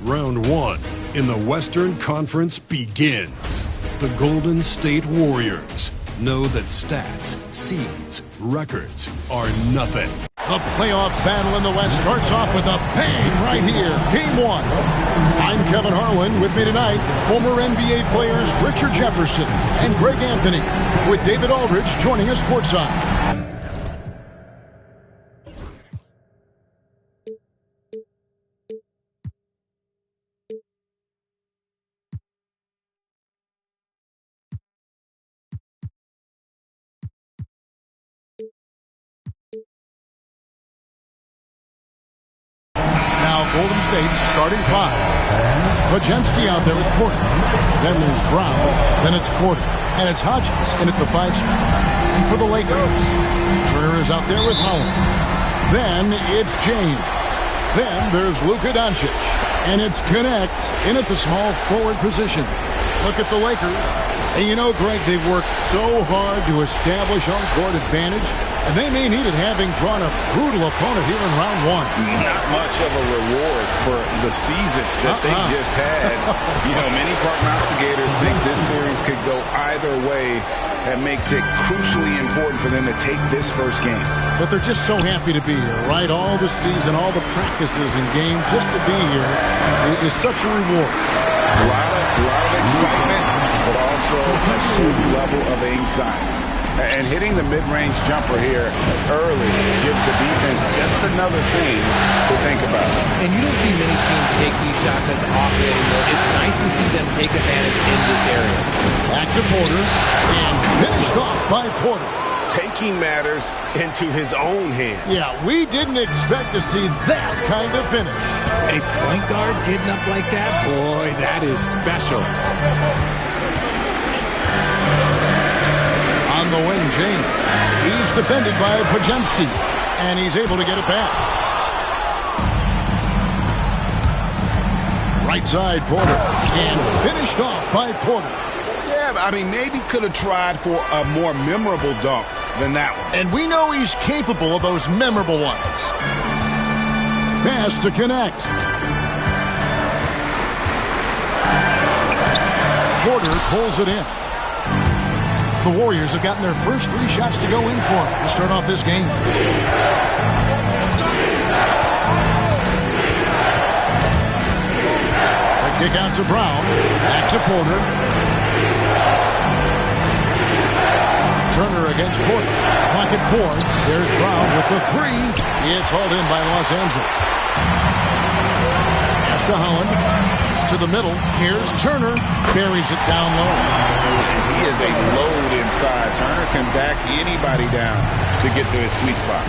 Round one in the Western Conference begins. The Golden State Warriors know that stats, seeds, records are nothing. The playoff battle in the West starts off with a bang right here. Game one. I'm Kevin Harlan. With me tonight, former NBA players Richard Jefferson and Greg Anthony, with David Aldridge joining us courtside. Golden State's starting five. Podziemski out there with Porter. Then there's Brown. Then it's Porter. And it's Hodges in at the 5 spot. And for the Lakers, Turner is out there with Howard. Then it's James. Then there's Luka Doncic. And it's Connect in at the small forward position. Look at the Lakers. And you know, Greg, they've worked so hard to establish home court advantage. And they may need it, having drawn a brutal opponent here in round one. Not much of a reward for the season that they just had. You know, many prognosticators think this series could go either way. That makes it crucially important for them to take this first game. But they're just so happy to be here, right? All the season, all the practices and games, just to be here is such a reward. A lot of excitement, but also a certain level of anxiety. And hitting the mid-range jumper here early gives the defense just another thing to think about. And you don't see many teams take these shots as often anymore. It's nice to see them take advantage in this area. Back to Porter, and finished off by Porter. Taking matters into his own hands. Yeah, we didn't expect to see that kind of finish. A point guard getting up like that? Boy, that is special. On the wing, James. He's defended by Podziemski, and he's able to get it back. Right side, Porter, and finished off by Porter. Yeah, I mean, maybe could have tried for a more memorable dunk than that one. And we know he's capable of those memorable ones. Pass to Connect. Porter pulls it in. The Warriors have gotten their first 3 shots to go in for it to start off this game. A kick out to Brown. Back to Porter. Turner against Porter. Pocket 4. There's Brown with the 3. It's hauled in by Los Angeles. Pass to Holland. To the middle. Here's Turner. Buries it down low. He is a load inside. Turner can back anybody down to get to his sweet spot.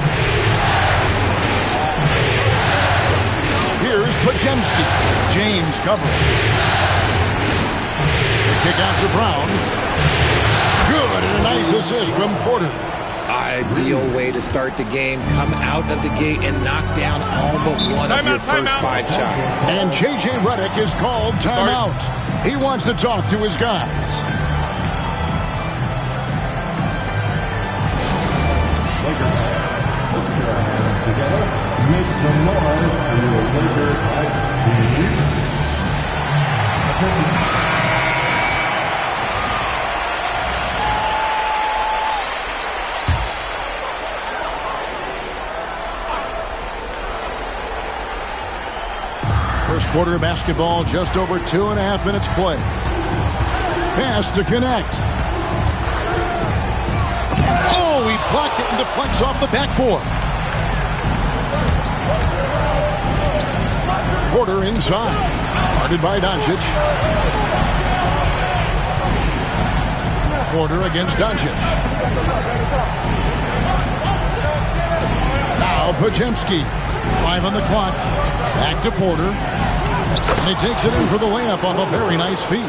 Here's Podziemski. James covering. The kick out to Brown. Good, and a nice assist from Porter. Ideal way to start the game. Come out of the gate and knock down all but one of your first 5 shots. And J.J. Redick is called timeout. He wants to talk to his guys. Together, make some noise for your Lakers team. First quarter of basketball, just over 2.5 minutes play. Pass to Connect. Oh, he blocked it and deflects off the backboard. Porter inside. Guarded by Doncic. Porter against Doncic. Now Podziemski. 5 on the clock. Back to Porter. And he takes it in for the layup off a very nice feed.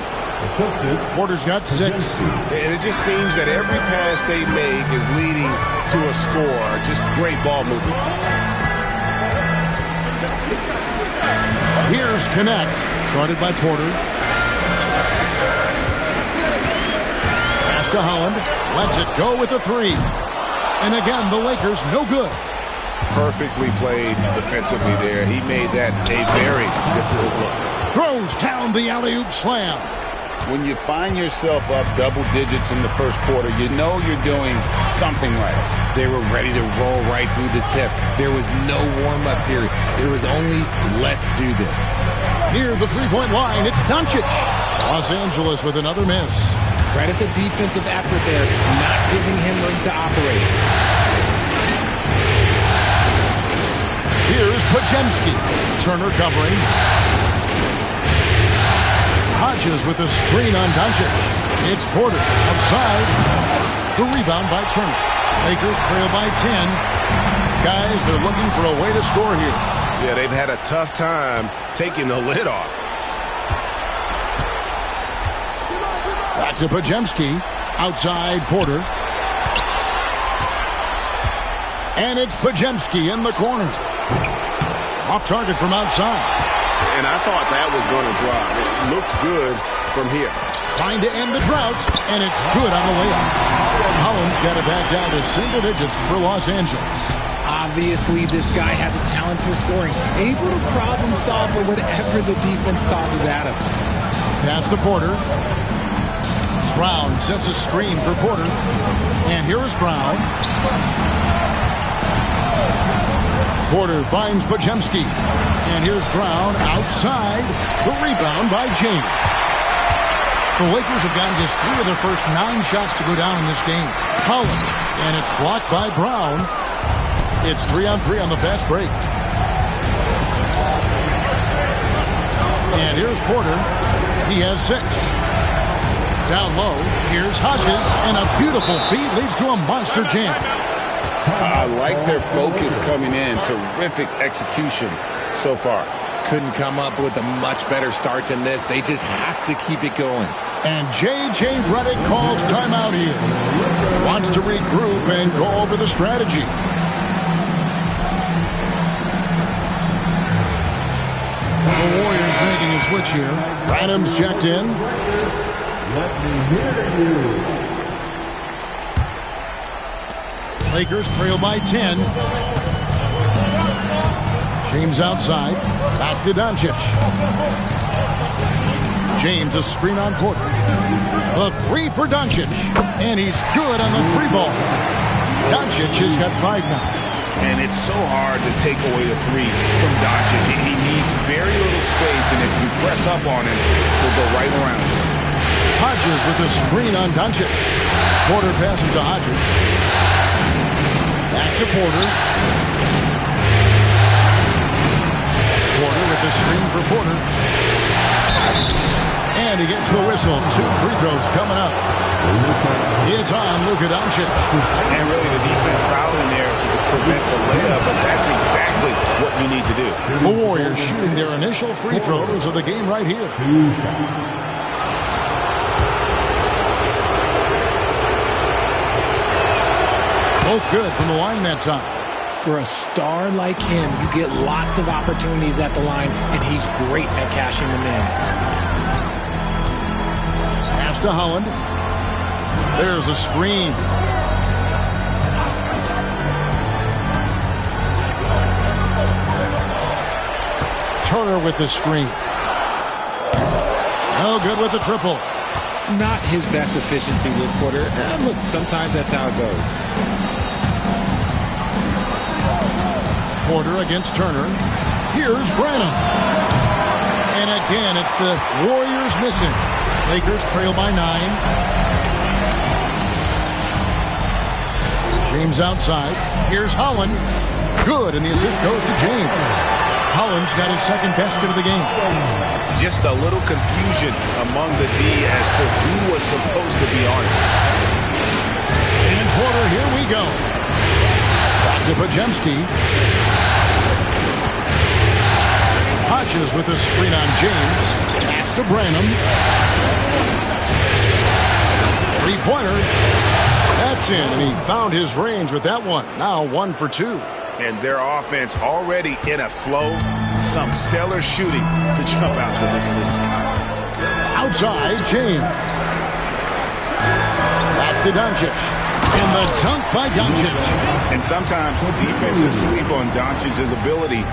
Porter's got 6. And it just seems that every pass they make is leading to a score. Just great ball movement. Here's Connect. Guarded by Porter. Pass to Holland. Lets it go with the 3. And again, the Lakers no good. Perfectly played defensively there. He made that a very difficult look. Throws down the alley-oop slam. When you find yourself up double digits in the first quarter, you know you're doing something right. They were ready to roll right through the tip. There was no warm-up period. There was only, let's do this. Near the three-point line, it's Doncic. Los Angeles with another miss. Credit the defensive effort there, not giving him room to operate. Here's Podziemski. Turner covering. Hodges with a screen on Doncic. It's Porter outside. The rebound by Turner. Lakers trail by 10. Guys, they're looking for a way to score here. Yeah, they've had a tough time taking the lid off. Back to Podziemski. Outside Porter. And it's Podziemski in the corner. Off target from outside. And I thought that was going to drop. It looked good from here. Trying to end the drought, and it's good on the layup. Holland's got it back down to single digits for Los Angeles. Obviously, this guy has a talent for scoring. Able to problem solve for whatever the defense tosses at him. Pass to Porter. Brown sets a screen for Porter. And here is Brown. Porter finds Podziemski. And here's Brown outside. The rebound by James. The Lakers have gotten just 3 of their first 9 shots to go down in this game. Holland. And it's blocked by Brown. It's 3-on-3 on the fast break. And here's Porter. He has 6. Down low. Here's Hodges. And a beautiful feed leads to a monster jam. I like their focus coming in. Terrific execution so far. Couldn't come up with a much better start than this. They just have to keep it going. And J.J. Redick calls timeout here. Wants to regroup and go over the strategy. The Warriors making a switch here. Branham's checked in. Let me hear you. Lakers trail by 10. James outside. Back to Doncic. James a screen on Porter. The 3 for Doncic. And he's good on the 3 ball. Doncic has got 5 now. And it's so hard to take away the 3 from Doncic. He needs very little space, and if you press up on him, he'll go right around. Hodges with the screen on Doncic. Porter passes to Hodges. Back to Porter. Porter with the screen for Porter. And he gets the whistle. 2 free throws coming up. It's on Luka Doncic. And really the defense fouling there to prevent the layup, but that's exactly what you need to do. The Warriors shooting their initial free throws of the game right here. Both good from the line that time. For a star like him, you get lots of opportunities at the line, and he's great at cashing them in. Pass to Holland. There's a screen. Turner with the screen. No good with the triple. Not his best efficiency this quarter. Look, sometimes that's how it goes. Porter against Turner. Here's Branham. And again, it's the Warriors missing. Lakers trail by 9. James outside. Here's Holland. Good, and the assist goes to James. Holland's got his second basket of the game. Just a little confusion among the D as to who was supposed to be on it. And Porter, here we go. Back to Podziemski. Hodges with a screen on James. Pass to Branham. 3-pointer. That's in, and he found his range with that one. Now 1 for 2. And their offense already in a flow. Some stellar shooting to jump out to this league. Outside, James. Back to Doncic. And the dunk by Doncic. And sometimes defenses sleep on Doncic's ability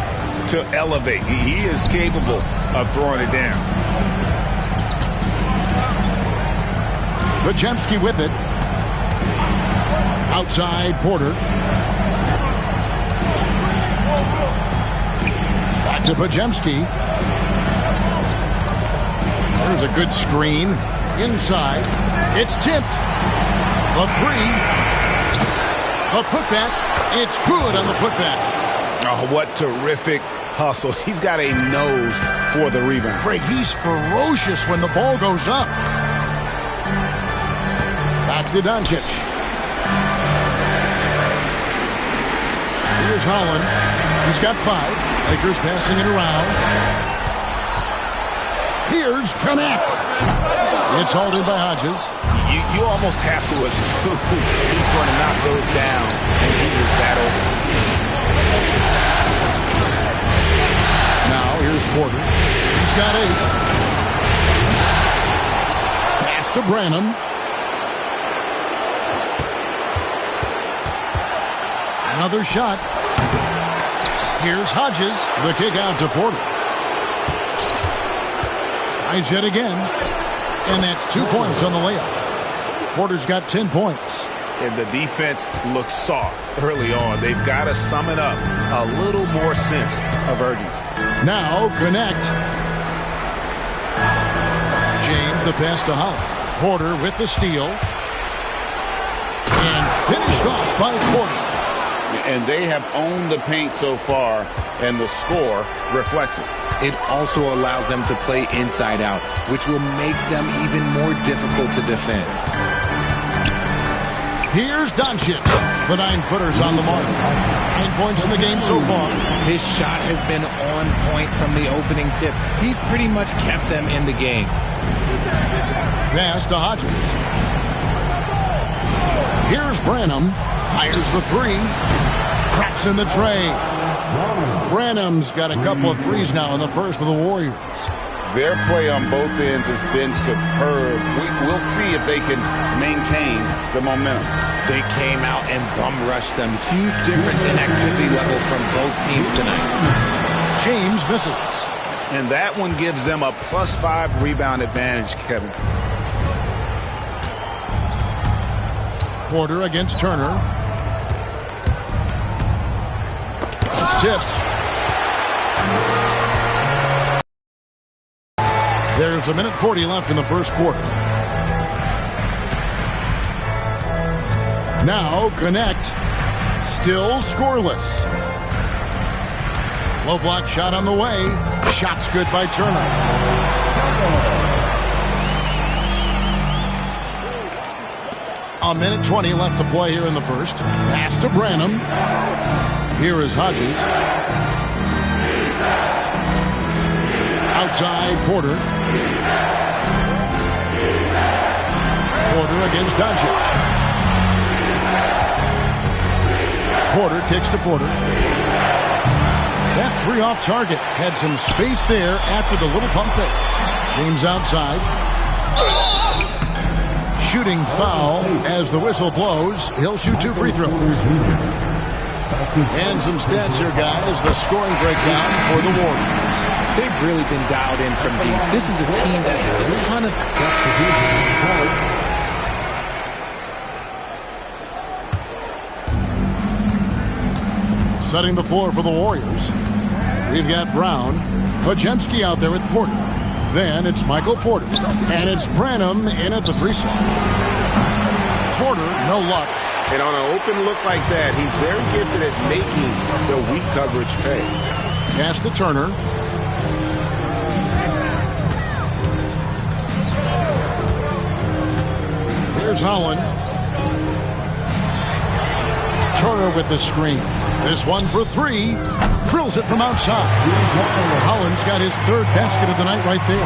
to elevate. He is capable of throwing it down. Podziemski with it. Outside Porter. Back to Podziemski. There's a good screen. Inside. It's tipped. A three. A putback. It's good on the putback. Oh, what terrific hustle. He's got a nose for the rebound. Craig, he's ferocious when the ball goes up. Back to Doncic. Here's Holland. He's got 5. Lakers passing it around. Here's Connect. It's hauled in by Hodges. You almost have to assume he's going to knock those down, and he is that open. Now here's Porter. He's got 8. Pass to Branham. Another shot. Here's Hodges. The kick out to Porter. Tries yet again. And that's 2 points on the layup. Porter's got 10 points. And the defense looks soft early on. They've got to sum it up. A little more sense of urgency. Now Connect. James the pass to Holland. Porter with the steal. And finished off by Porter. And they have owned the paint so far, and the score reflects it. It also allows them to play inside out, which will make them even more difficult to defend. Here's Doncic. The 9-footer's on the mark. 9 points in the game so far. His shot has been on point from the opening tip. He's pretty much kept them in the game. Pass to Hodges. Here's Branham. Fires the 3. Cracks in the tray. Branham's got a couple of threes now in the first for the Warriors. Their play on both ends has been superb. We'll see if they can maintain the momentum. They came out and bum rushed them. Huge difference in activity level from both teams tonight. James misses. And that one gives them a +5 rebound advantage, Kevin. Porter against Turner. It's tipped. There's 1:40 left in the first quarter. Now Connect. Still scoreless. Low block shot on the way. Shot's good by Turner. A 1:20 left to play here in the first. Pass to Branham. Here is Hodges. Outside Porter. Porter against Doncic. Porter kicks to Porter. That 3 off target had some space there after the little pump fake. James outside. Shooting foul as the whistle blows. He'll shoot 2 free throws. And some stats here, guys. The scoring breakdown for the Warriors. They've really been dialed in from deep. This is a team that has a ton of... Setting the floor for the Warriors. We've got Brown. Podziemski out there with Porter. Then it's Michael Porter. And it's Branham in at the 3 slot. Porter, no luck. And on an open look like that, he's very gifted at making the weak coverage pay. Pass to Turner. Here's Holland. Turner with the screen. This one for 3. Drills it from outside. Holland's got his 3rd basket of the night right there.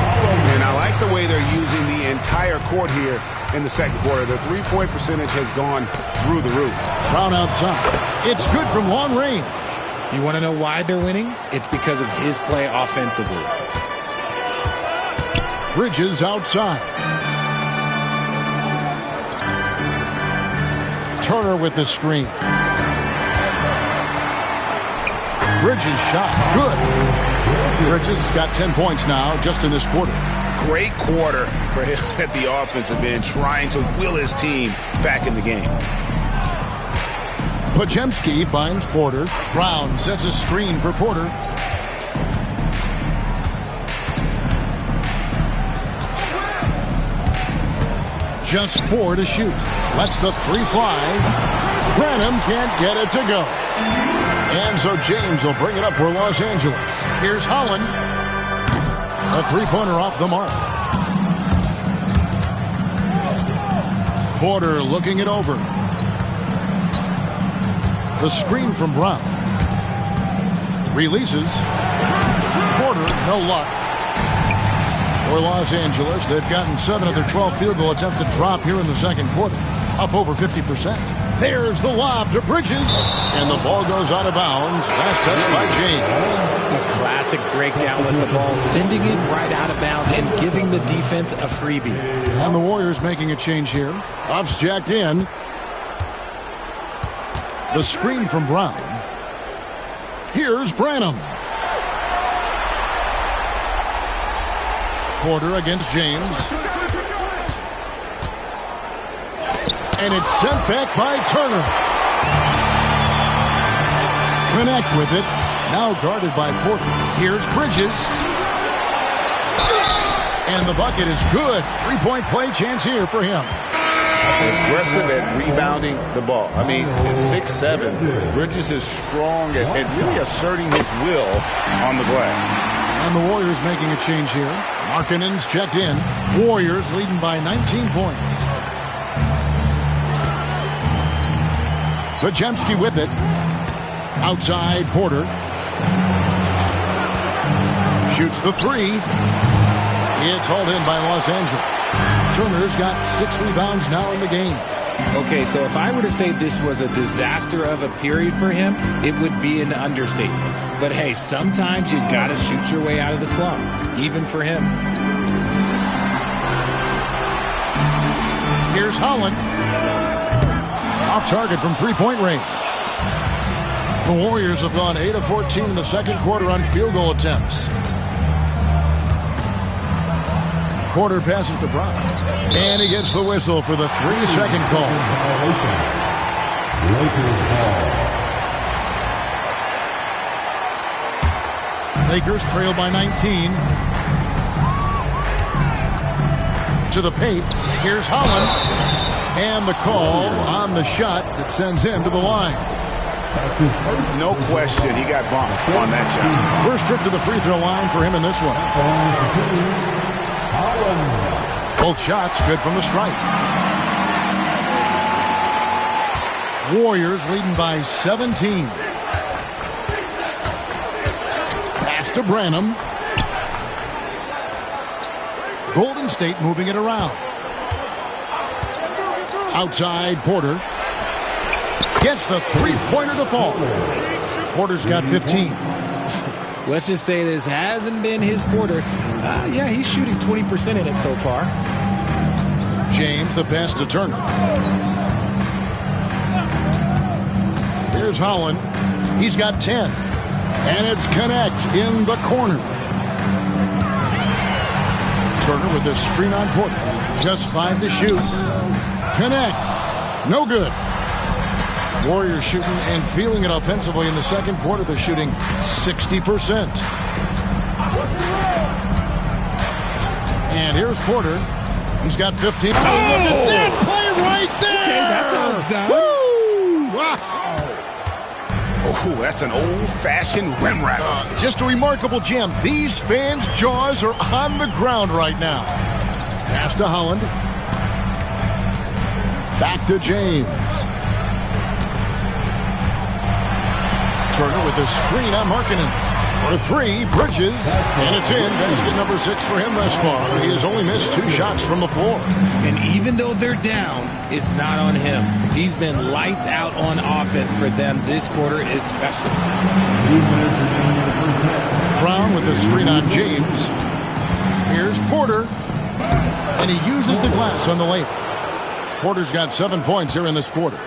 And I like the way they're using the entire court here in the second quarter. Their 3-point percentage has gone through the roof. Brown outside. It's good from long range. You want to know why they're winning? It's because of his play offensively. Bridges outside. Turner with the screen. Bridges shot. Good. Bridges has got 10 points now just in this quarter. Great quarter for him at the offensive end, trying to will his team back in the game. Podziemski finds Porter. Brown sets a screen for Porter. Just 4 to shoot. Lets the 3 fly. Branham can't get it to go. And so James will bring it up for Los Angeles. Here's Holland. A 3-pointer off the mark. Porter looking it over. The screen from Brown. Releases. Porter, no luck. For Los Angeles, they've gotten 7 of their 12 field goal attempts to drop here in the second quarter. Up over 50%. There's the lob to Bridges. And the ball goes out of bounds. Last touch by James. A classic breakdown with the ball, sending it right out of bounds and giving the defense a freebie. And the Warriors making a change here. Off's jacked in. The screen from Brown. Here's Branham. Porter against James. And it's sent back by Turner. Connect with it. Now guarded by Porter. Here's Bridges. And the bucket is good. 3-point play chance here for him. Aggressive at rebounding the ball. I mean, at 6'7", Bridges is strong at really asserting his will on the glass. And the Warriors making a change here. Markkanen's checked in. Warriors leading by 19 points. Podziemski with it. Outside Porter. Shoots the 3. It's hauled in by Los Angeles. Turner's got 6 rebounds now in the game. Okay, so if I were to say this was a disaster of a period for him, it would be an understatement. But hey, sometimes you gotta shoot your way out of the slump, even for him. Here's Holland. Off target from 3-point range. The Warriors have gone 8 of 14 in the second quarter on field goal attempts. Porter passes to Brown. And he gets the whistle for the 3-second call. Lakers trail by 19. To the paint. Here's Holland. And the call on the shot that sends him to the line. No question, he got bumped on that shot. First trip to the free throw line for him in this one. Both shots good from the stripe. Warriors leading by 17. Pass to Branham. Golden State moving it around. Outside Porter. Gets the 3-pointer to fall. Porter's got 15. Let's just say this hasn't been his quarter. Yeah, he's shooting 20% in it so far. James, the pass to Turner. Here's Holland. He's got 10. And it's Connect in the corner. Turner with a screen on Porter. Just 5 to shoot. Connect. No good. Warriors shooting and feeling it offensively in the second quarter. They're shooting 60%. And here's Porter. He's got 15. Oh, look at that play right there. Okay, that's how it's done. Woo! Wow. Oh, that's an old-fashioned rim wrap. Just a remarkable jam. These fans' jaws are on the ground right now. Pass to Holland. Back to James. Turner with a screen on Markkanen. For 3, Bridges, and it's in. Basket number 6 for him thus far. He has only missed 2 shots from the floor. And even though they're down, it's not on him. He's been lights out on offense for them this quarter especially. Brown with the screen on James. Here's Porter. And he uses the glass on the layup. Porter's got 7 points here in this quarter.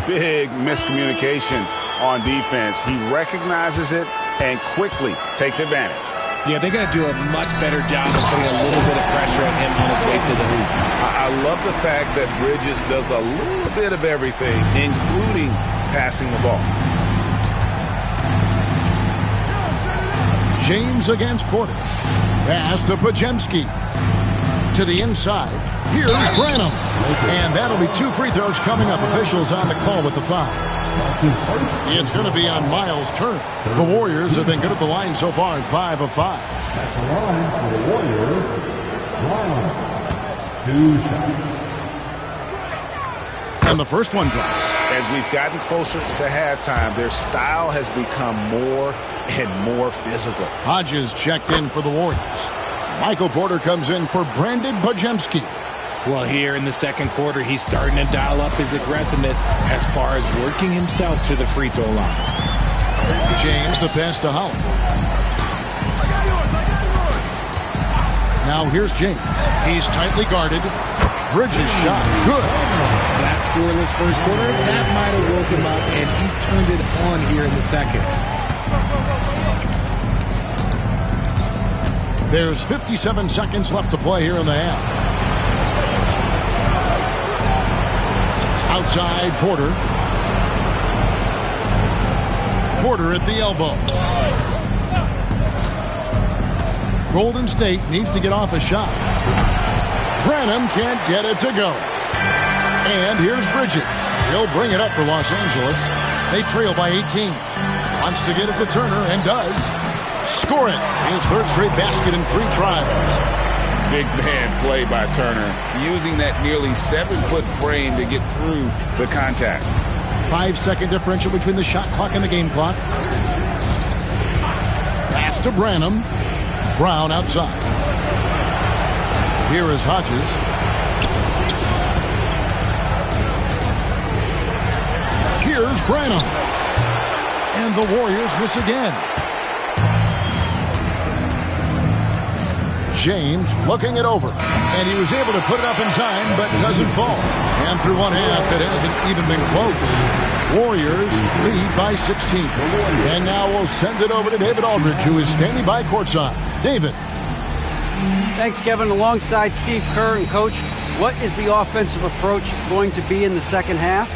Big miscommunication on defense. He recognizes it and quickly takes advantage. Yeah, they're going to do a much better job of putting a little bit of pressure on him on his way to the hoop. I love the fact that Bridges does a little bit of everything, including passing the ball. James against Porter. Pass to Podziemski. To the inside. Here's Branham. And that'll be 2 free throws coming up. Officials on the call with the foul. It's going to be on Miles Turner. The Warriors have been good at the line so far at 5 of 5. At the line for the Warriors, Brown. 2 shots. And the first one drops. As we've gotten closer to halftime, their style has become more and more physical. Hodges checked in for the Warriors. Michael Porter comes in for Brandon Podziemski. Well, here in the second quarter, he's starting to dial up his aggressiveness as far as working himself to the free throw line. James, the pass to Holland. Now here's James. He's tightly guarded. Bridges shot. Good. That scoreless first quarter, that might have woke him up, and he's turned it on here in the second. There's 57 seconds left to play here in the half. Outside, Porter. Porter at the elbow. Golden State needs to get off a shot. Branham can't get it to go. And here's Bridges. He'll bring it up for Los Angeles. They trail by 18. Wants to get it to Turner and does. Score it. His third straight basket in 3 tries. Big man play by Turner, using that nearly 7-foot frame to get through the contact. 5-second differential between the shot clock and the game clock. Pass to Branham. Brown outside. Here is Hodges. Here's Branham. And the Warriors miss again. James looking it over. And he was able to put it up in time, but doesn't fall. And through one half, it hasn't even been close. Warriors lead by 16. And now we'll send it over to David Aldridge, who is standing by courtside. David. Thanks, Kevin. Alongside Steve Kerr and Coach, what is the offensive approach going to be in the second half?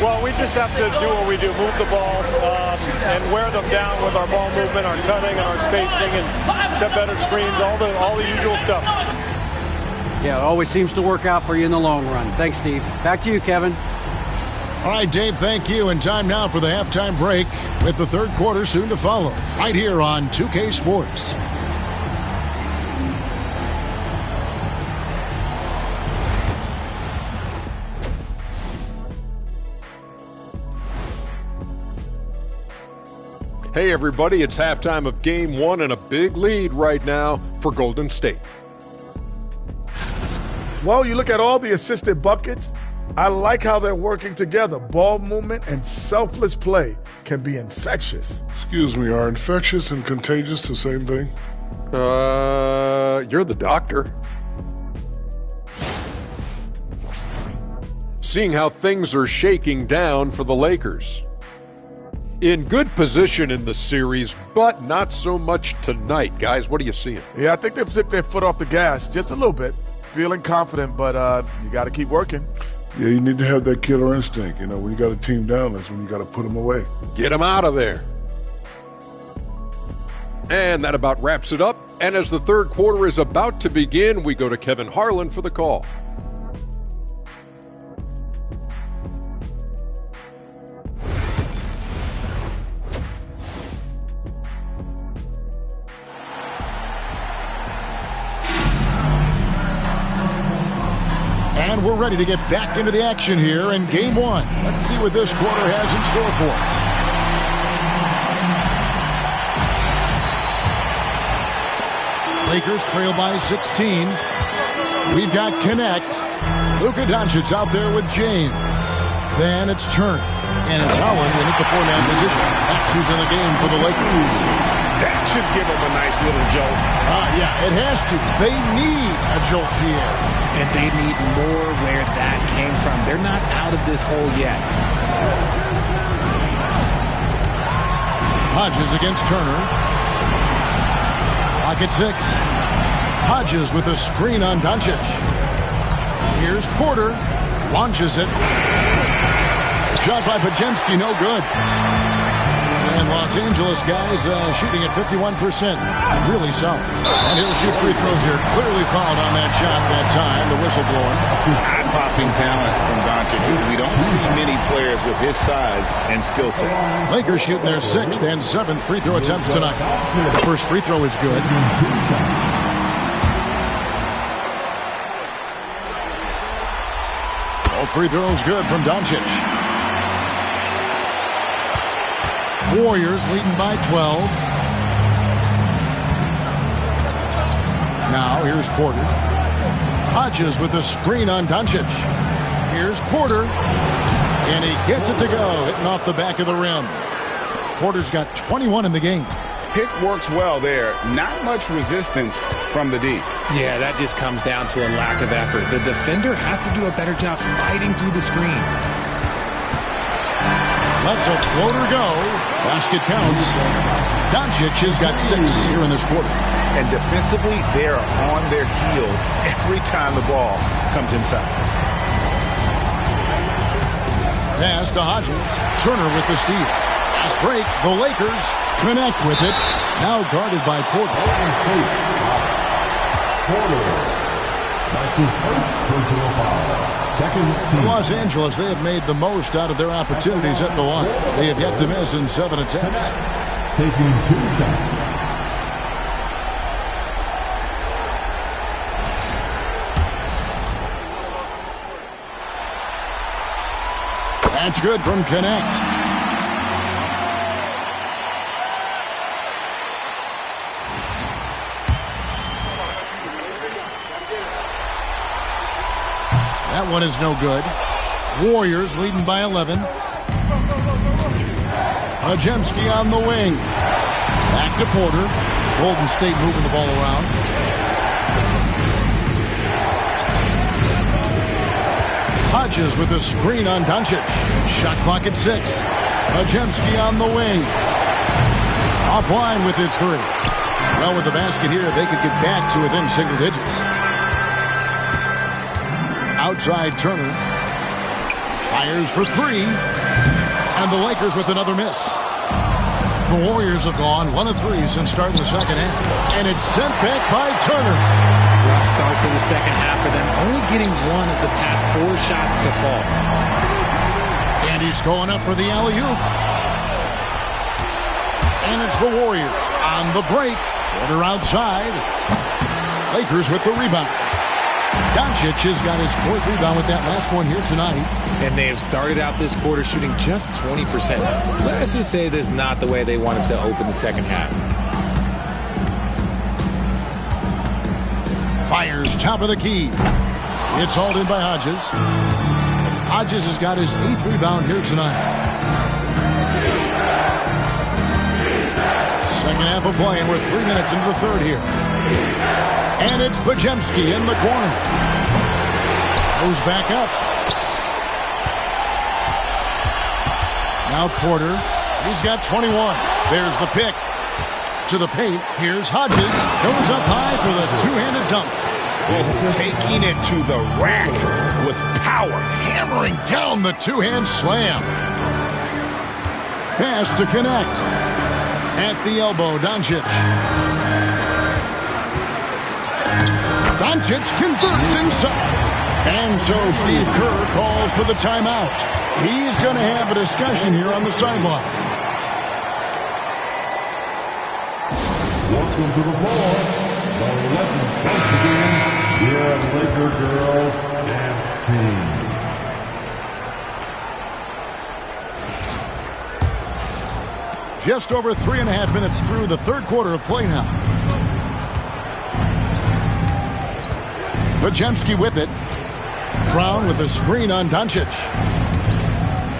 Well, we just have to do what we do, move the ball and wear them down with our ball movement, our cutting, and our spacing, and set better screens, all the usual stuff. Yeah, it always seems to work out for you in the long run. Thanks, Steve. Back to you, Kevin. All right, Dave, thank you. And time now for the halftime break with the third quarter soon to follow. Right here on 2K Sports. Hey everybody, it's halftime of game 1 and a big lead right now for Golden State. Well, you look at all the assisted buckets, I like how they're working together. Ball movement and selfless play can be infectious. Excuse me, are infectious and contagious the same thing? You're the doctor. Seeing how things are shaking down for the Lakers. In good position in the series, but not so much tonight. Guys, what are you seeing? Yeah, I think they've took their foot off the gas just a little bit. Feeling confident, but you got to keep working. Yeah, you need to have that killer instinct. You know, when you got a team down, that's when you got to put them away. Get them out of there. And that about wraps it up. And as the third quarter is about to begin, we go to Kevin Harlan for the call. And we're ready to get back into the action here in game 1. Let's see what this quarter has in store for us. Lakers trail by 16. We've got Connect. Luka Doncic out there with James. Then it's Turner. And it's Holland in at the 4-man position. That's who's in the game for the Lakers. That should give them a nice little jolt. Yeah, it has to. They need a jolt here. And they need more where that came from. They're not out of this hole yet. Hodges against Turner. Clock at 6. Hodges with a screen on Doncic. Here's Porter. Launches it. Shot by Podziemski, no good. And Los Angeles guys shooting at 51%. Really solid. And he'll shoot free throws here. Clearly fouled on that shot that time. The whistle blowing. Eye-popping talent from Doncic. We don't see many players with his size and skill set. Lakers shooting their 6th and 7th free throw attempts tonight. The first free throw is good. All free throws good from Doncic. Warriors leading by 12. Now here's Porter. Hodges with a screen on Doncic. Here's Porter. And he gets it to go, hitting off the back of the rim. Porter's got 21 in the game. Pick works well there. Not much resistance from the D. Yeah, that just comes down to a lack of effort. The defender has to do a better job fighting through the screen. Lets a floater go. Basket counts. Doncic has got 6 here in this quarter. And defensively, they are on their heels every time the ball comes inside. Pass to Hodges. Turner with the steal. Fast break. The Lakers connect with it. Now guarded by Porter. Porter. That's his first personal foul. In Los Angeles, they have made the most out of their opportunities at the line. They have yet to miss in 7 attempts. Taking 2 shots. That's good from Connect. That one is no good. Warriors leading by 11. Podziemski on the wing. Back to Porter. Golden State moving the ball around. Hodges with a screen on Doncic. Shot clock at 6. Podziemski on the wing. Offline with his 3. Well, with the basket here, they could get back to within single digits. Outside Turner. Fires for 3. And the Lakers with another miss. The Warriors have gone 1 of 3 since starting the second half. And it's sent back by Turner. Rough start to the second half for them, only getting 1 of the past 4 shots to fall. And he's going up for the alley-oop. And it's the Warriors on the break. Porter outside. Lakers with the rebound. Doncic has got his 4th rebound with that last one here tonight. And they have started out this quarter shooting just 20%. Let's just say this is not the way they wanted to open the second half. Fires top of the key. It's hauled in by Hodges. Hodges has got his 8th rebound here tonight. Second half of play, and we're 3 minutes into the third here. And it's Podziemski in the corner. Goes back up. Now Porter. He's got 21. There's the pick. To the paint. Here's Hodges. Goes up high for the two-handed dunk. Oh, taking it to the rack with power. Hammering down the two-hand slam. Pass to Connect. At the elbow, Doncic. Doncic converts inside. And so Steve Kerr calls for the timeout. He's going to have a discussion here on the sideline. Welcome to the floor. The legends once again here at Laker Girls Dance Team. Just over 3.5 minutes through the third quarter of play now. Podziemski with it. Brown with a screen on Doncic.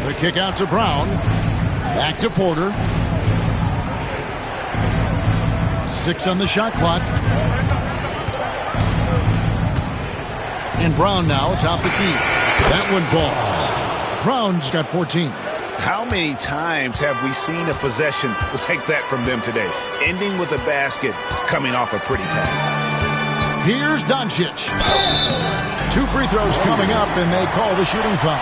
The kick out to Brown. Back to Porter. 6 on the shot clock. And Brown now atop the key. That one falls. Brown's got 14. How many times have we seen a possession like that from them today? Ending with a basket, coming off a pretty pass. Here's Doncic. 2 free throws coming up, and they call the shooting foul.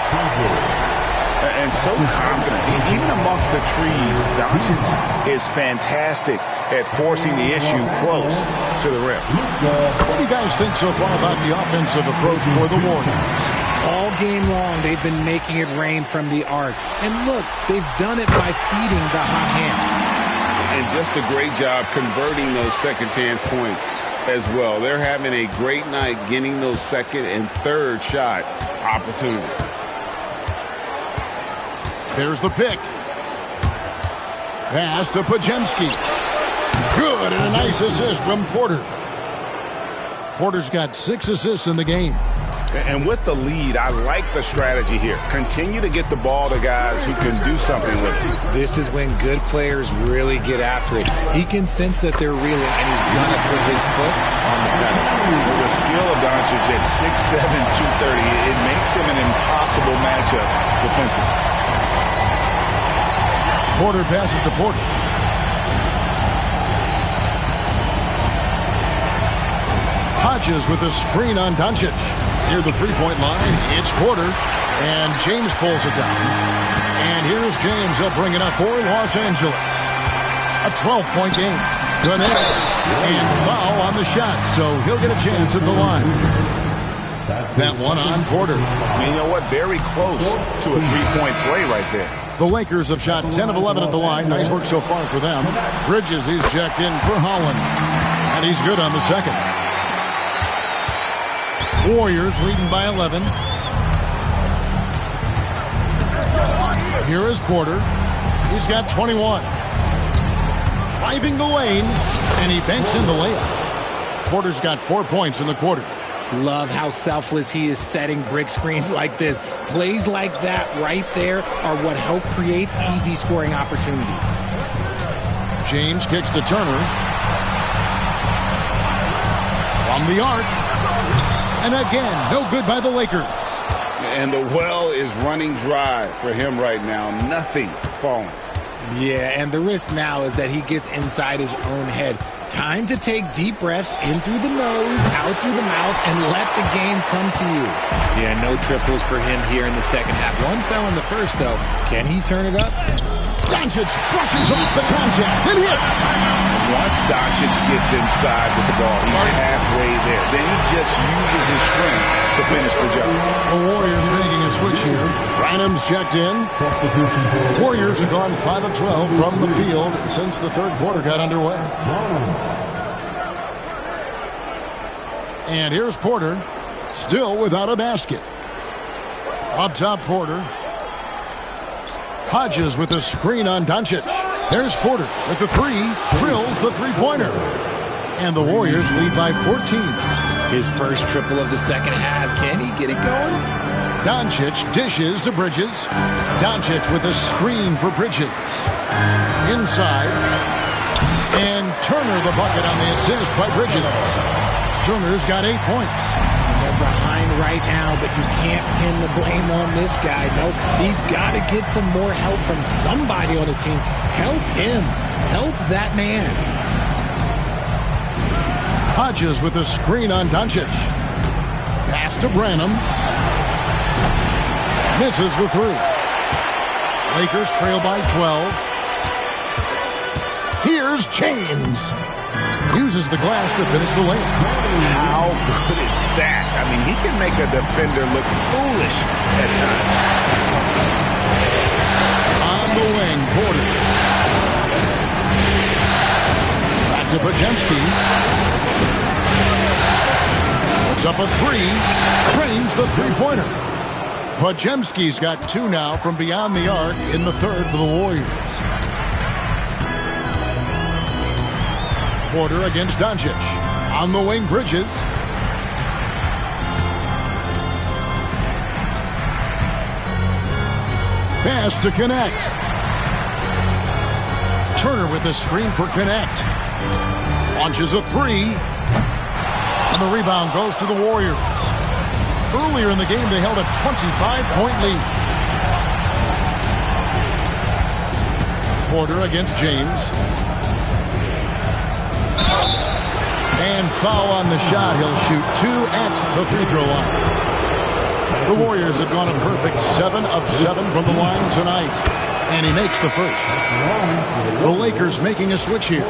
And so confident. Even amongst the trees, Doncic is fantastic at forcing the issue close to the rim. What do you guys think so far about the offensive approach for the Warriors? All game long, they've been making it rain from the arc. And look, they've done it by feeding the hot hands. And just a great job converting those second chance points as well. They're having a great night getting those second and third shot opportunities. There's the pick. Pass to Podziemski. Good, and a nice assist from Porter. Porter's got 6 assists in the game. And with the lead, I like the strategy here. Continue to get the ball to guys who can do something with it. This is when good players really get after it. He can sense that they're reeling, and he's going to put his foot on the pedal. With the skill of Doncic at 6'7", 230, it makes him an impossible matchup defensively. Porter passes to Porter. Hodges with a screen on Doncic. Near the three-point line, it's Porter, and James pulls it down. And here's James. He'll bring it up for Los Angeles. A 12-point game. Connect and foul on the shot, so he'll get a chance at the line. That one on Porter. And you know what? Very close to a three-point play right there. The Lakers have shot 10 of 11 at the line. Nice work so far for them. Bridges, he's checked in for Holland. And he's good on the second. Warriors leading by 11. Here is Porter. He's got 21. Driving the lane, and he banks in the layup. Porter's got 4 points in the quarter. Love how selfless he is setting brick screens like this. Plays like that right there are what help create easy scoring opportunities. James kicks to Turner. From the arc. And again, no good by the Lakers. And the well is running dry for him right now. Nothing falling. Yeah, and the risk now is that he gets inside his own head. Time to take deep breaths in through the nose, out through the mouth, and let the game come to you. Yeah, no triples for him here in the second half. One fell in the first, though. Can he turn it up? Doncic brushes off the contact and hits. Once Doncic gets inside with the ball, he's halfway there. Then he just uses his strength to finish the job. The Warriors making a switch here. Rynham's checked in. Warriors have gone 5 of 12 from the field since the third quarter got underway. And here's Porter, still without a basket. Up top, Porter. Hodges with a screen on Doncic. There's Porter with the three, drills the three-pointer. And the Warriors lead by 14. His first triple of the second half. Can he get it going? Doncic dishes to Bridges. Doncic with a screen for Bridges. Inside. And Turner the bucket on the assist by Bridges. Turner's got 8 points. They're behind right now, but you can't pin the blame on this guy. No, he's got to get some more help from somebody on his team. Help him. Help that man. Hodges with a screen on Doncic. Pass to Branham. Misses the three. Lakers trail by 12. Here's James. Uses the glass to finish the layup. How good is that? I mean, he can make a defender look foolish at times. On the wing, Porter. Back to Podziemski. Puts up a three. Trains the three-pointer. Podziemski's got 2 now from beyond the arc in the third for the Warriors. Porter against Doncic. On the wing, Bridges. Pass to Connect. Turner with the screen for Connect. Launches a three. And the rebound goes to the Warriors. Earlier in the game, they held a 25-point lead. Porter against James. And foul on the shot. He'll shoot 2 at the free throw line. The Warriors have gone a perfect 7 of 7 from the line tonight. And he makes the first. The Lakers making a switch here.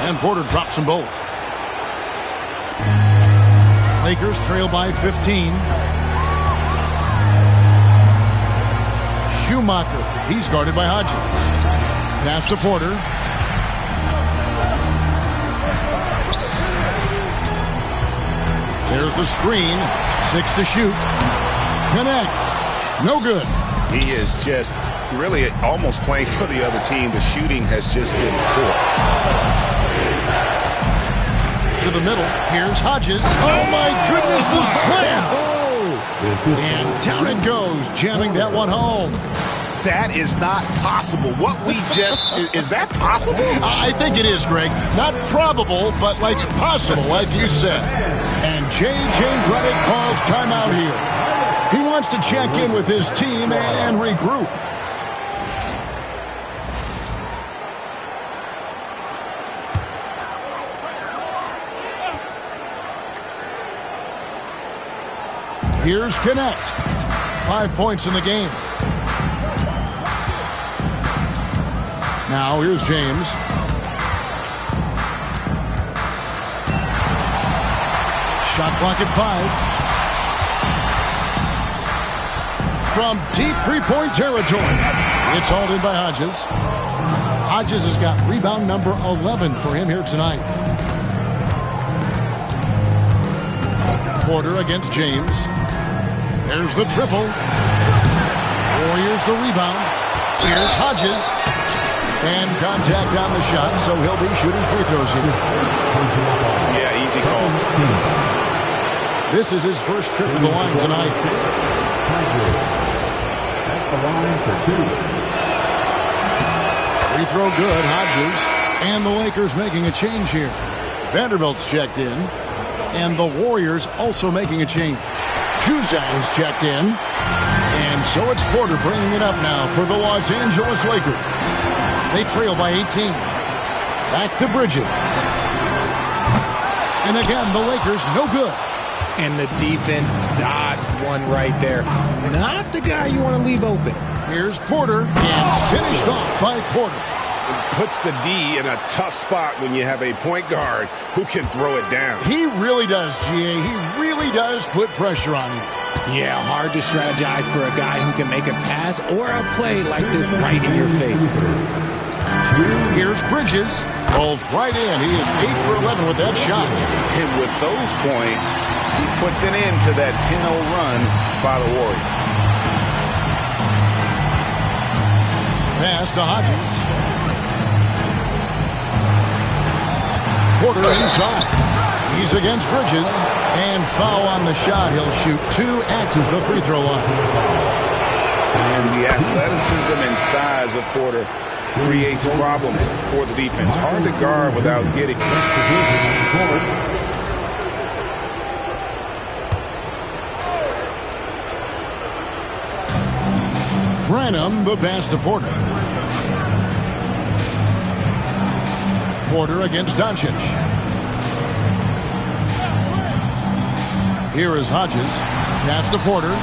And Porter drops them both. Lakers trail by 15. Schumacher. He's guarded by Hodges. Pass to Porter. There's the screen. 6 to shoot. Connect. No good. He is just really almost playing for the other team. The shooting has just been poor. To the middle. Here's Hodges. Oh, my goodness, the slam. And down it goes, jamming that one home. That is not possible. What we just... is that possible? I think it is, Greg. Not probable, but like possible, like you said. And J.J. Redick calls timeout here. He wants to check in with his team and regroup. Here's Connect. 5 points in the game. Now here's James. Shot clock at 5. From deep three-point territory. It's hauled in by Hodges. Hodges has got rebound number 11 for him here tonight. Porter against James. There's the triple. Warriors the rebound. Here's Hodges. And contact on the shot, so he'll be shooting free throws here. Yeah, easy call. This is his first trip to the line tonight. At the line for 2. Free throw good, Hodges. And the Lakers making a change here. Vanderbilt's checked in. And the Warriors also making a change. Juzang's checked in. And so it's Porter bringing it up now for the Los Angeles Lakers. They trail by 18. Back to Bridges. And again, the Lakers no good. And the defense dodged one right there. Not the guy you want to leave open. Here's Porter. And finished off by Porter. It puts the D in a tough spot when you have a point guard who can throw it down. He really does, GA. He really does put pressure on you. Yeah, hard to strategize for a guy who can make a pass or a play like this right in your face. Here's Bridges. Rolls right in. He is 8 for 11 with that shot. And with those points, he puts an end to that 10-0 run by the Warriors. Pass to Hodges. Porter inside. He's against Bridges. And foul on the shot. He'll shoot 2 at the free throw line. And the athleticism and size of Porter creates problems for the defense. Hard to guard without getting. Branham, the pass to Porter. Porter against Doncic. Here is Hodges. Pass to Porter.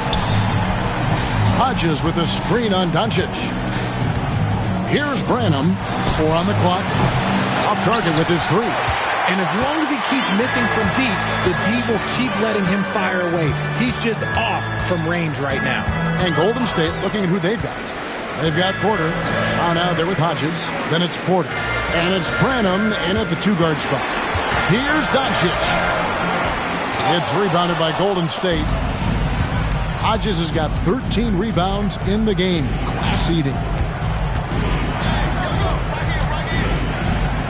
Hodges with a screen on Doncic. Here's Branham. 4 on the clock. Off target with his 3. And as long as he keeps missing from deep, the D will keep letting him fire away. He's just off from range right now. And Golden State looking at who they've got. They've got Porter. Now there with Hodges. Then it's Porter. And it's Branham in at the 2-guard spot. Here's Doncic. It's rebounded by Golden State. Hodges has got 13 rebounds in the game. Class eating.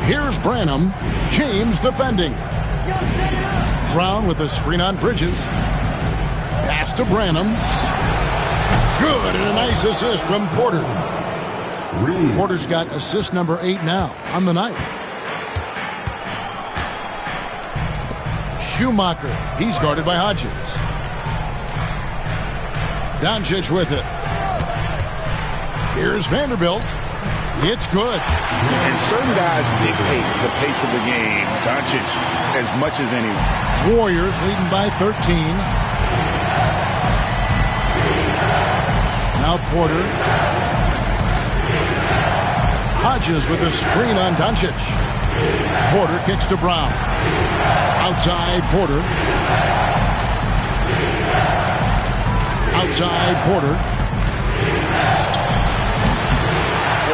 Here's Branham. James defending. Brown with a screen on Bridges. Pass to Branham. Good, and a nice assist from Porter. Porter's got assist number 8 now on the night. Schumacher. He's guarded by Hodges. Doncic with it. Here's Vanderbilt. It's good. And certain guys dictate the pace of the game. Doncic as much as anyone. Warriors leading by 13. Now Porter. Hodges with a screen on Doncic. Porter kicks to Brown. Outside Porter. Outside Porter.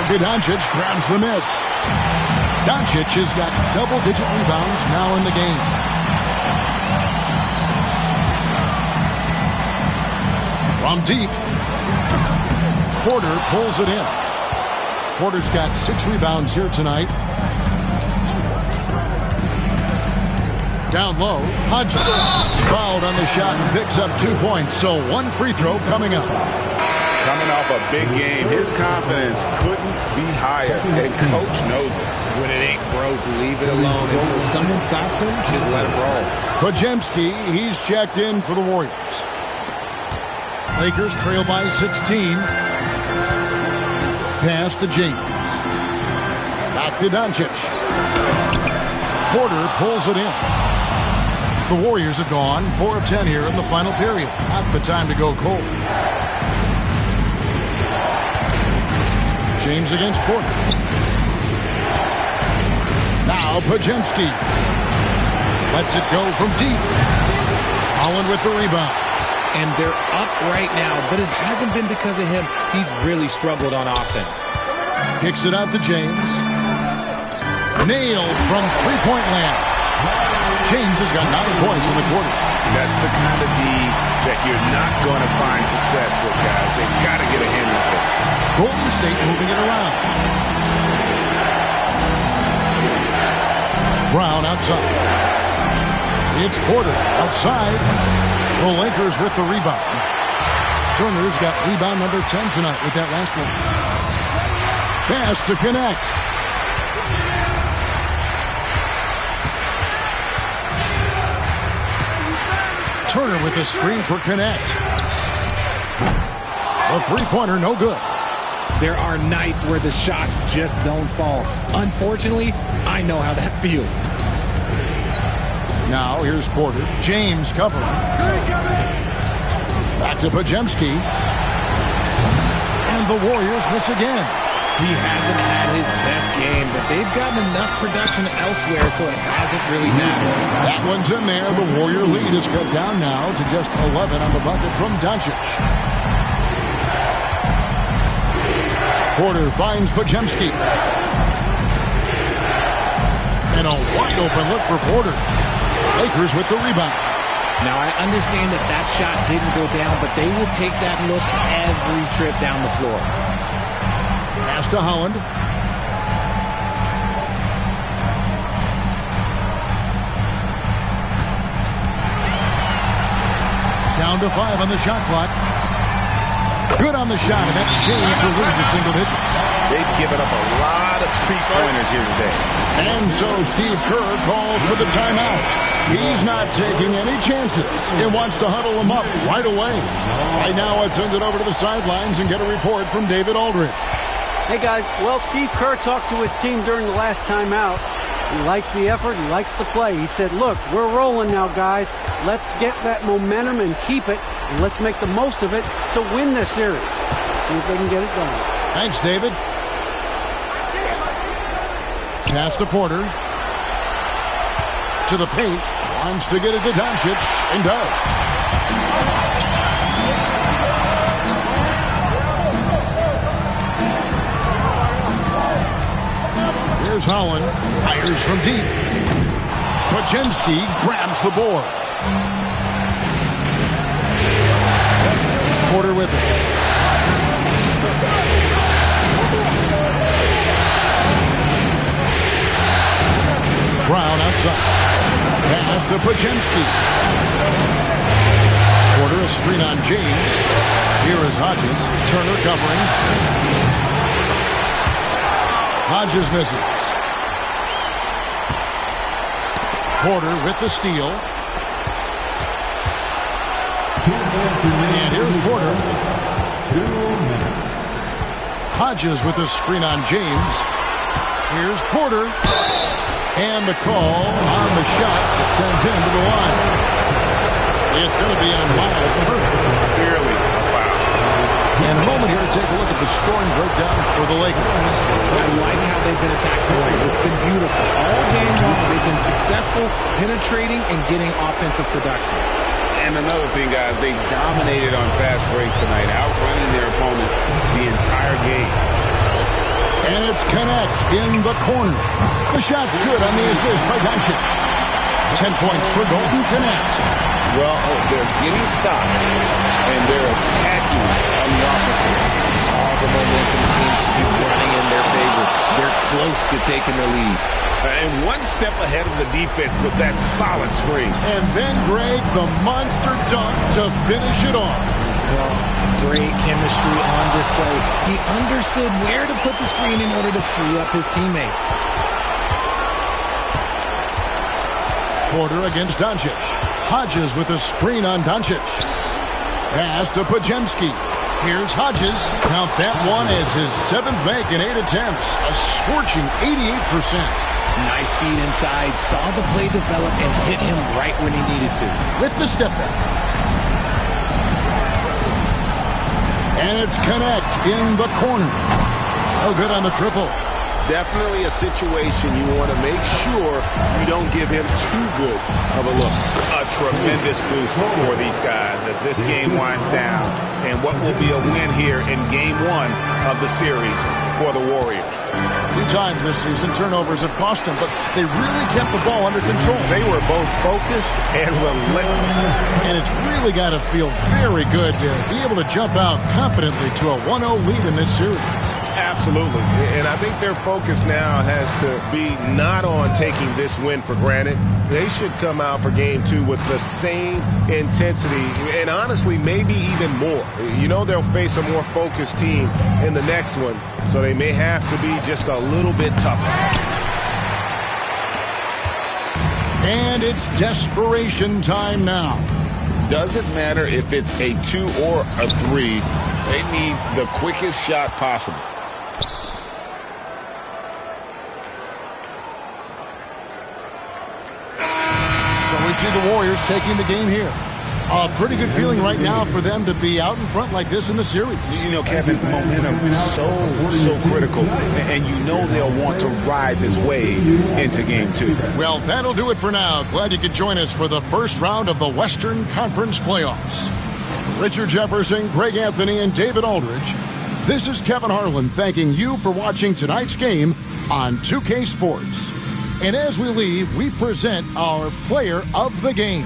Doncic grabs the miss. Doncic has got double-digit rebounds now in the game. From deep, Porter pulls it in. Porter's got 6 rebounds here tonight. Down low, Hodges fouled on the shot and picks up 2 points. So 1 free throw coming up. Coming off a big game, his confidence couldn't be higher, and coach knows it. When it ain't broke, leave it alone. Until someone stops him, just let him roll. Podziemski, he's checked in for the Warriors. Lakers trail by 16. Pass to James. Back to Doncic. Porter pulls it in. The Warriors have gone 4 of 10 here in the final period. Not the time to go cold. James against Porter. Now Podziemski. Lets it go from deep. Holland with the rebound. And they're up right now, but it hasn't been because of him. He's really struggled on offense. Kicks it out to James. Nailed from three-point land. James has got 9 points in the quarter. That's the kind of D that you're not going to find success with, guys. They've got to get a handle of it. Golden State moving it around. Brown outside. It's Porter outside. The Lakers with the rebound. Turner's got rebound number 10 tonight with that last one. Pass to connect. Turner with the screen for connect. The three-pointer no good. There are nights where the shots just don't fall. Unfortunately, I know how that feels. Now here's Porter. James covering. Back to Podziemski. And the Warriors miss again. He hasn't had his best game, but they've gotten enough production elsewhere, so it hasn't really mattered. That one's in there. The Warrior lead is cut down now to just 11 on the bucket from Doncic. Porter finds Podziemski. And a wide open look for Porter. Lakers with the rebound. Now, I understand that that shot didn't go down, but they will take that look every trip down the floor. Pass to Holland. Down to 5 on the shot clock. Good on the shot, and that shaves the lead to single digits. They've given up a lot of three-pointers here today. And so Steve Kerr calls for the timeout. He's not taking any chances. He wants to huddle them up right away. Right now, let's send it over to the sidelines and get a report from David Aldridge. Hey, guys. Well, Steve Kerr talked to his team during the last timeout. He likes the effort. He likes the play. He said, look, we're rolling now, guys. Let's get that momentum and keep it, and let's make the most of it to win this series. See if they can get it done. Thanks, David. Pass to Porter. To the paint. Wants to get it to Doncic, and does. Here's Holland. Fires from deep. Podziemski grabs the board. Porter with it. Brown outside. Pass to Podziemski. Porter a screen on James. Here is Hodges. Turner covering. Hodges misses. Porter with the steal. And here's Porter. 2 minutes. Hodges with a screen on James. Here's Porter. And the call on the shot that sends him to the line. It's going to be on Miles Turner. Clearly a foul. In a moment here to take a look at the scoring breakdown for the Lakers. I like how they've been attacking the line. It's been beautiful. All game long, they've been successful, penetrating, and getting offensive production. And another thing, guys, they dominated on fast breaks tonight, outrunning their opponent the entire game. And it's Connect in the corner. The shot's good on the assist by Doncic. 10 points for Golden Connect. Well, they're getting stops, and they're attacking on the offensive. All the momentum seems to be running in their favor. They're close to taking the lead. And one step ahead of the defense with that solid screen. And then Greg, the monster dunk to finish it off. Great chemistry on display. He understood where to put the screen in order to free up his teammate. Porter against Doncic. Hodges with a screen on Doncic. Pass to Podziemski. Here's Hodges. Count that one as his 7th make in 8 attempts. A scorching 88%. Nice feed inside. Saw the play develop and hit him right when he needed to. With the step back. And it's Connect in the corner. Oh, good on the triple. Definitely a situation you want to make sure you don't give him too good of a look. A tremendous boost for these guys as this game winds down. And what will be a win here in Game 1 of the series for the Warriors. A few times this season, turnovers have cost them, but they really kept the ball under control. They were both focused and relentless. And it's really got to feel very good to be able to jump out confidently to a 1-0 lead in this series. Absolutely. And I think their focus now has to be not on taking this win for granted. They should come out for Game 2 with the same intensity and honestly maybe even more. You know they'll face a more focused team in the next one, so they may have to be just a little bit tougher. And it's desperation time now. Doesn't matter if it's a 2 or a 3. They need the quickest shot possible. So we see the Warriors taking the game here. A pretty good feeling right now for them to be out in front like this in the series. You know, Kevin, momentum is so critical, and you know they'll want to ride this wave into Game 2. Well, that'll do it for now. Glad you could join us for the first round of the Western Conference Playoffs. Richard Jefferson, Greg Anthony, and David Aldridge. This is Kevin Harlan thanking you for watching tonight's game on 2K Sports. And as we leave, we present our player of the game.